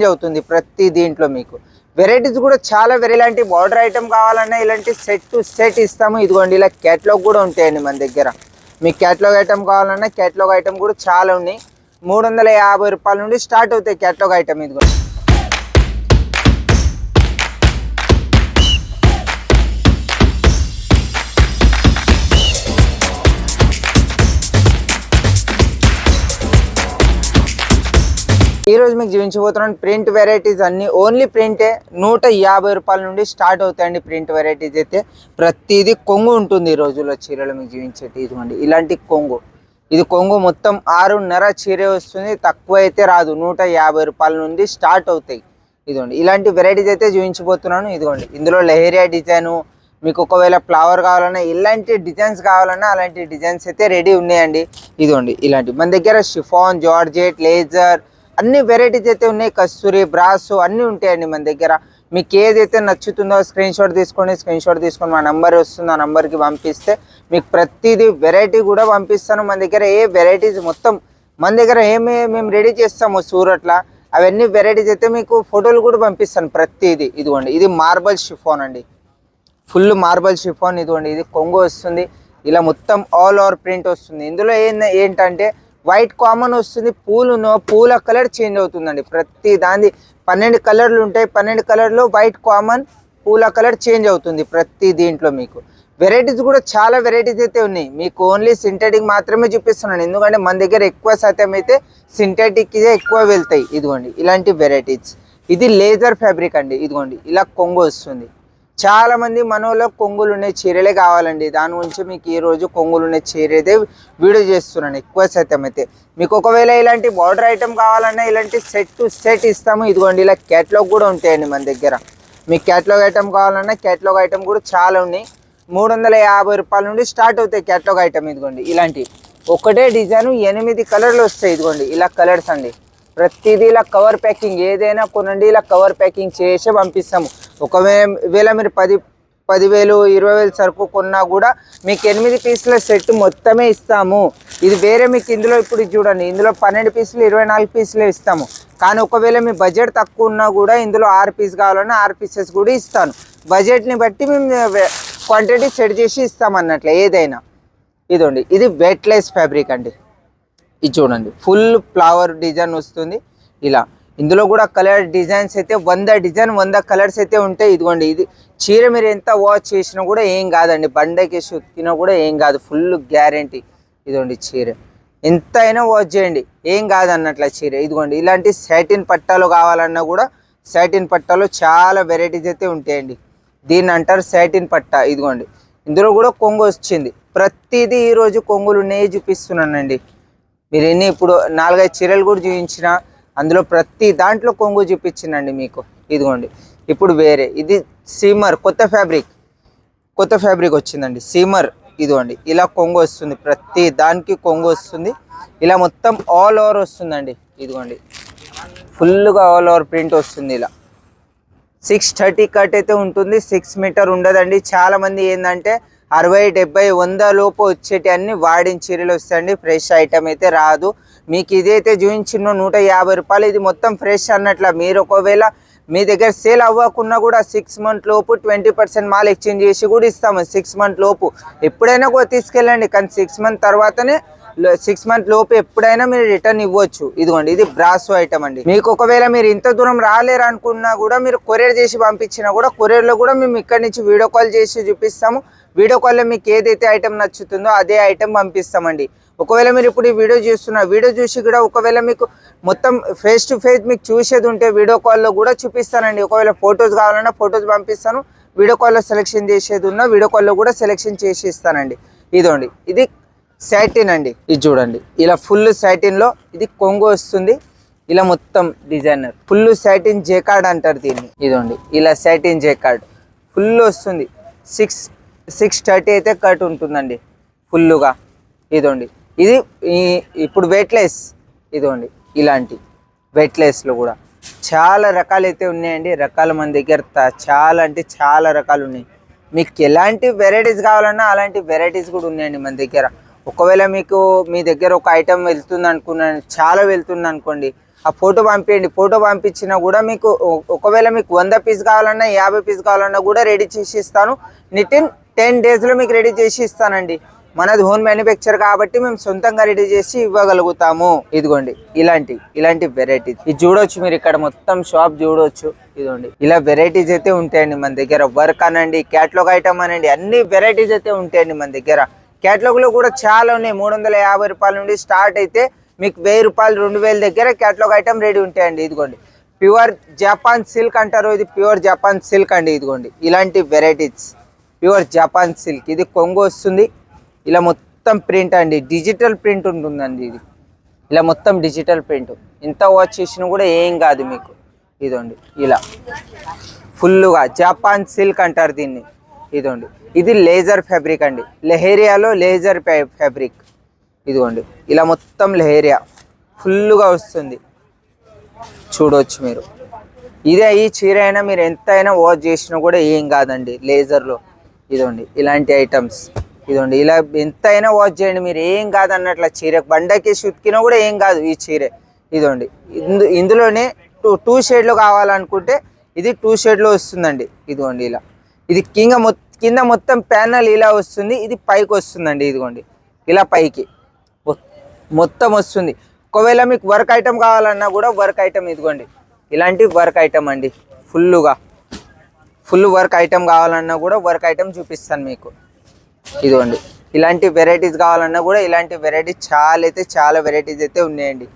Change అవుతుంది ప్రతి దీంట్లో మీకు వెరైటీస్ కూడా చాలా ఇలాంటి బార్డర్ ఐటమ్ కావాలన్నా ఇలాంటి సెట్ టు సెట్ ఇస్తాము ఇదిగోండి ఇలా క్యాటలాగ్ కూడా ఉంటాయండి మన దగ్గర మీకు క్యాటలాగ్ ఐటమ్ కావాలన్నా క్యాటలాగ్ ఐటమ్ కూడా చాలా ఉన్నాయి 350 రూపాయల నుండి స్టార్ట్ అవుతాయి క్యాటలాగ్ ఐటమ్ ఇదిగోండి ఈ రోజు మీకు చూపించబోతున్నాను ప్రింట్ వెరైటీస్ అన్ని ఓన్లీ ప్రింటే 150 రూపాయల నుండి స్టార్ట్ అవుతాయండి ప్రింట్ వెరైటీస్ అయితే ప్రతిదీ కొంగు ఉంటుంది ఈ రోజుల్లో చీరలు మీకు చూపించేది ఇదిగోండి ఇలాంటి కొంగు ఇది కొంగు మొత్తం 6.5 చీర వస్తుంది తక్కువ అయితే రాదు 150 రూపాయల నుండి స్టార్ట్ అవుతాయి ఇదిగోండి ఇలాంటి వెరైటీస్ అయితే చూపించబోతున్నాను ఇదిగోండి ఇందులో లెహరియా డిజైను మీకు ఒకవేళ ఫ్లవర్ కావాలన్నా ఇలాంటి డిజైన్స్ కావాలన్నా అలాంటి డిజైన్స్ అయితే రెడీ ఉన్నాయండి ఇదిగోండి ఇలాంటి మన దగ్గర షిఫాన్ జార్జెట్ లేజర్ అన్ని వెరైటీస్ అయితే ఉన్నాయి కస్తూరి బ్రాసు అన్నీ ఉంటాయండి మన దగ్గర మీకు ఏదైతే నచ్చుతుందో స్క్రీన్ షాట్ తీసుకొని మా నెంబర్ వస్తుంది ఆ నెంబర్కి పంపిస్తే మీకు ప్రతిదీ వెరైటీ కూడా పంపిస్తాను మన దగ్గర ఏ వెరైటీస్ మొత్తం మన దగ్గర మేము రెడీ చేస్తాము సూరత్లో అవన్నీ వెరైటీస్ అయితే మీకు ఫోటోలు కూడా పంపిస్తాను ప్రతిదీ ఇదిగోండి ఇది మార్బల్ షిఫాన్ అండి ఫుల్ మార్బల్ షిఫాన్ ఇదిగోండి ఇది కొంగు వస్తుంది ఇలా మొత్తం ఆల్ ఓవర్ ప్రింట్ వస్తుంది ఇందులో ఏంటంటే వైట్ కామన్ వస్తుంది పూల కలర్ చేంజ్ అవుతుందండి ప్రతి దాని 12 కలర్లు ఉంటాయి 12 కలర్లో వైట్ కామన్ పూల కలర్ చేంజ్ అవుతుంది ప్రతి దీంట్లో మీకు వెరైటీస్ కూడా చాలా వెరైటీస్ అయితే ఉన్నాయి మీకు ఓన్లీ సింథటిక్ మాత్రమే చూపిస్తున్నాను ఎందుకంటే మన దగ్గర ఎక్కువ శాతం అయితే సింథటిక్ ఎక్కువ వెళ్తాయి ఇదిగోండి ఇలాంటి వెరైటీస్ ఇది లేజర్ ఫ్యాబ్రిక్ అండి ఇదిగోండి ఇలా కొంగు వస్తుంది చాలా మంది మనలో కొంగులు ఉన్నాయి చీరలే కావాలండి దాని గురించి మీకు ఈ రోజు కొంగులు ఉన్న చీర అయితే వీడియో చేస్తున్నాను ఎక్కువ శాతం అయితే మీకు ఒకవేళ ఇలాంటి బార్డర్ ఐటమ్ కావాలన్నా ఇలాంటి సెట్ టు సెట్ ఇస్తాము ఇదిగోండి ఇలా క్యాటలాగ్ కూడా ఉంటాయండి మన దగ్గర మీకు క్యాటలాగ్ ఐటమ్ కావాలన్నా క్యాటలాగ్ ఐటమ్ కూడా చాలా ఉన్నాయి 350 రూపాయల నుండి స్టార్ట్ అవుతాయి క్యాటలాగ్ ఐటమ్ ఇదిగోండి ఇలాంటి ఒకటే డిజైన్ 8 కలర్లు వస్తాయి ఇదిగోండి ఇలా కలర్స్ అండి ప్రతిదీ ఇలా కవర్ ప్యాకింగ్ ఏదైనా కొనండి ఇలా కవర్ ప్యాకింగ్ చేసి పంపిస్తాము ఒకవేళ మీరు 10,000 20,000 సరుకు కొన్నా కూడా మీకు 8 పీసుల సెట్ మొత్తమే ఇస్తాము ఇది వేరే మీకు ఇందులో ఇప్పుడు చూడండి ఇందులో 12 పీసులు 24 పీసులే ఇస్తాము కానీ ఒకవేళ మీ బడ్జెట్ తక్కువ ఉన్నా కూడా ఇందులో 6 పీస్ కావాలన్నా 6 పీసెస్ కూడా ఇస్తాను బడ్జెట్ని బట్టి మేము క్వాంటిటీ సెట్ చేసి ఇస్తాం అన్నట్లు ఏదైనా ఇదండి ఇది వెయిట్లెస్ ఫ్యాబ్రిక్ అండి ఇది చూడండి ఫుల్ ఫ్లవర్ డిజైన్ వస్తుంది ఇలా ఇందులో కూడా కలర్ డిజైన్స్ అయితే 100 కలర్స్ అయితే ఉంటాయి ఇదిగోండి ఇది చీర మీరు ఎంత వాష్ చేసినా కూడా ఏం కాదండి బండకేసి ఉతికినా కూడా ఏం కాదు ఫుల్ గ్యారంటీ ఇదిగోండి చీర ఎంత అయినా వాష్ చేయండి ఏం కాదు అన్నట్ల చీర ఇదిగోండి ఇలాంటి సాటిన్ పట్టాలు కావాలన్నా కూడా సాటిన్ పట్టాలో చాలా వెరైటీస్ అయితే ఉంటాయండి దీన్ని అంటారు సాటిన్ పట్టా ఇదిగోండి ఇందులో కూడా కొంగు వచ్చింది ప్రతిదీ ఈరోజు కొంగులు ఉన్నాయి చూపిస్తున్నానండి మీరు ఎన్ని ఇప్పుడు 4-5 చీరలు కూడా చూపించిన అందులో ప్రతి దాంట్లో కొంగు చూపించిందండి మీకు ఇదిగోండి ఇప్పుడు వేరే ఇది సీమర్ కొత్త ఫ్యాబ్రిక్ వచ్చిందండి సీమర్ ఇదిగోండి ఇలా కొంగు వస్తుంది ప్రతి దానికి కొంగు వస్తుంది ఇలా మొత్తం ఆల్ ఓవర్ వస్తుందండి ఇదిగోండి ఫుల్గా ఆల్ ఓవర్ ప్రింట్ వస్తుంది ఇలా 630 కట్ అయితే ఉంటుంది 6 మీటర్ ఉండదండి చాలా మంది ఏంటంటే 60, 70, 100 లోపు వచ్చేటి అన్ని వాడిన చీరలు వస్తాయండి ఫ్రెష్ ఐటమ్ అయితే రాదు మీకు ఇదైతే చూపించిన 150 రూపాయలు ఇది మొత్తం ఫ్రెష్ అన్నట్ల మీరు ఒకవేళ మీ దగ్గర సేల్ అవ్వకున్నా కూడా 6 మంత్ లోపు 20% మాల్ ఎక్స్చేంజ్ చేసి కూడా ఇస్తాము 6 మంత్ లోపు ఎప్పుడైనా కూడా తీసుకెళ్ళండి కానీ 6 మంత్ తర్వాతనే 6 మంత్ లోపు ఎప్పుడైనా మీరు రిటర్న్ ఇవ్వచ్చు ఇదిగోండి ఇది బ్రాసో ఐటమ్ అండి మీకు ఒకవేళ మీరు ఇంత దూరం రాలేరు అనుకున్నా కూడా మీరు కొరియర్ చేసి పంపించినా కూడా కొరియర్లో కూడా మేము ఇక్కడి నుంచి వీడియో కాల్ చేసి చూపిస్తాము వీడియో కాల్లో మీకు ఏదైతే ఐటమ్ నచ్చుతుందో అదే ఐటమ్ పంపిస్తామండి ఒకవేళ మీరు ఇప్పుడు ఈ వీడియో చూస్తున్నా వీడియో చూసి కూడా ఒకవేళ మీకు మొత్తం ఫేస్ టు ఫేస్ మీకు చూసేది ఉంటే వీడియో కాల్లో కూడా చూపిస్తానండి ఒకవేళ ఫొటోస్ కావాలన్నా ఫొటోస్ పంపిస్తాను వీడియో కాల్లో సెలెక్షన్ చేసేది ఉన్నా వీడియో కాల్లో కూడా సెలెక్షన్ చేసి ఇస్తానండి ఇదండి ఇది సాటిన్ అండి ఇది చూడండి ఇలా ఫుల్ సాటిన్లో ఇది కొంగు వస్తుంది ఇలా మొత్తం డిజైనర్ ఫుల్ సాటిన్ జేకార్డ్ అంటారు దీన్ని ఇదండి ఇలా సాటిన్ జేకార్డ్ ఫుల్ వస్తుంది 630 అయితే కట్ ఉంటుందండి ఫుల్గా ఇదండి ఇది ఇప్పుడు వెయిట్లెస్ ఇదండి ఇలాంటి వెయిట్లెస్లో కూడా చాలా రకాలు అయితే ఉన్నాయండి రకాల మన దగ్గర చాలా అంటే చాలా రకాలు ఉన్నాయి మీకు ఎలాంటి వెరైటీస్ కావాలన్నా అలాంటి వెరైటీస్ కూడా ఉన్నాయండి మన దగ్గర ఒకవేళ మీకు మీ దగ్గర ఒక ఐటమ్ వెళ్తుంది అనుకున్నాను చాలా వెళ్తుంది అనుకోండి ఆ ఫోటో పంపించండి. ఫోటో పంపించినా కూడా మీకు ఒకవేళ మీకు 100 పీస్ కావాలన్నా 50 పీస్ కావాలన్నా కూడా రెడీ చేసి ఇస్తాను. నితిన్ 10 డేస్లో మీకు రెడీ చేసి ఇస్తానండి. మనది హోమ్ మ్యానుఫ్యాక్చర్ కాబట్టి మేము సొంతంగా రెడీ చేసి ఇవ్వగలుగుతాము. ఇదిగోండి ఇలాంటి వెరైటీస్ ఇది చూడొచ్చు మీరు, ఇక్కడ మొత్తం షాప్ చూడొచ్చు. ఇదిగోండి ఇలా వెరైటీస్ అయితే ఉంటాయండి మన దగ్గర. వర్క్ అనండి, క్యాటలాగ్ ఐటమ్ అనండి, అన్ని వెరైటీస్ అయితే ఉంటాయండి మన దగ్గర. క్యాటలాగ్ లో కూడా చాలా ఉన్నాయి. 350 రూపాయల నుండి స్టార్ట్ అయితే మీకు 1000 రూపాయలు 2000 దగ్గర క్యాటలాగ్ ఐటమ్ రెడీ ఉంటాయండి. ఇదిగోండి ప్యూర్ జపాన్ సిల్క్ అంటారు, ఇది ప్యూర్ జపాన్ సిల్క్ అండి. ఇదిగోండి ఇలాంటి వెరైటీస్ ప్యూర్ జపాన్ సిల్క్. ఇది కొంగు వస్తుంది, ఇలా మొత్తం ప్రింట్ అండి, డిజిటల్ ప్రింట్ ఉంటుందండి. ఇది ఇలా మొత్తం డిజిటల్ ప్రింట్, ఇంత వాచ్ చేసినా కూడా ఏం కాదు మీకు. ఇదిగోండి ఇలా ఫుల్గా జపాన్ సిల్క్ అంటారు దీన్ని. ఇదిగోండి ఇది లేజర్ ఫ్యాబ్రిక్ అండి, లెహేరియాలో లేజర్ ఫ్యాబ్రిక్. ఇదిగోండి ఇలా మొత్తం లెహేరియా ఫుల్గా వస్తుంది, చూడవచ్చు మీరు. ఇదే ఈ చీర అయినా మీరు ఎంతైనా వాష్ చేసినా కూడా ఏం కాదండి లేజర్లో. ఇదిగోండి ఇలాంటి ఐటమ్స్. ఇదిగోండి ఇలా ఎంతైనా వాష్ చేయండి మీరు, ఏం కాదు అన్నట్ల. చీర బండకి ఉతికినా కూడా ఏం కాదు ఈ చీర. ఇదిగోండి ఇందులోనే టూ షేడ్లో కావాలనుకుంటే ఇది 2 షేడ్లో వస్తుందండి. ఇదిగోండి ఇలా ఇది కింద మొత్తం ప్యానల్ ఇలా వస్తుంది, ఇది పైకి వస్తుందండి. ఇదిగోండి ఇలా పైకి మొత్తం వస్తుంది. ఒకవేళ మీకు వర్క్ ఐటమ్ కావాలన్నా కూడా వర్క్ ఐటమ్ ఇదిగోండి ఇలాంటి వర్క్ ఐటమ్ అండి. ఫుల్ వర్క్ ఐటమ్ కావాలన్నా కూడా వర్క్ ఐటమ్ చూపిస్తాను మీకు. ఇదిగోండి ఇలాంటి వెరైటీస్ కావాలన్నా కూడా ఇలాంటి వెరైటీస్ చాలా వెరైటీస్ అయితే ఉన్నాయండి.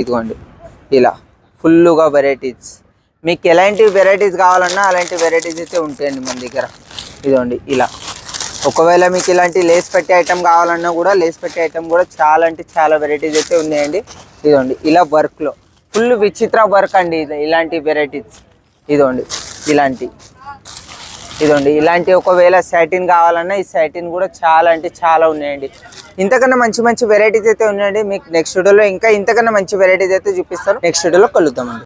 ఇదిగోండి ఇలా ఫుల్గా వెరైటీస్, మీకు ఎలాంటి వెరైటీస్ కావాలన్నా అలాంటి వెరైటీస్ అయితే ఉంటాయండి మన దగ్గర. ఇదిగోండి ఇలా ఒకవేళ మీకు ఇలాంటి లేస్ పెట్టే ఐటమ్ కావాలన్నా కూడా లేస్ పెట్టే ఐటమ్ కూడా చాలా వెరైటీస్ అయితే ఉన్నాయండి. ఇదిగోండి ఇలా వర్క్లో ఫుల్ విచిత్ర వర్క్ అండి. ఇలాంటి వెరైటీస్ ఇదిగోండి ఇలాంటి ఒకవేళ సాటిన్ కావాలన్నా ఈ సాటిన్ కూడా చాలా ఉన్నాయండి. ఇంతకన్నా మంచి వెరైటీస్ అయితే ఉన్నాయండి. మీకు నెక్స్ట్ వీడియోలో ఇంకా ఇంతకన్నా మంచి వెరైటీస్ అయితే చూపిస్తాను. నెక్స్ట్ వీడియోలో కలుద్దామండి.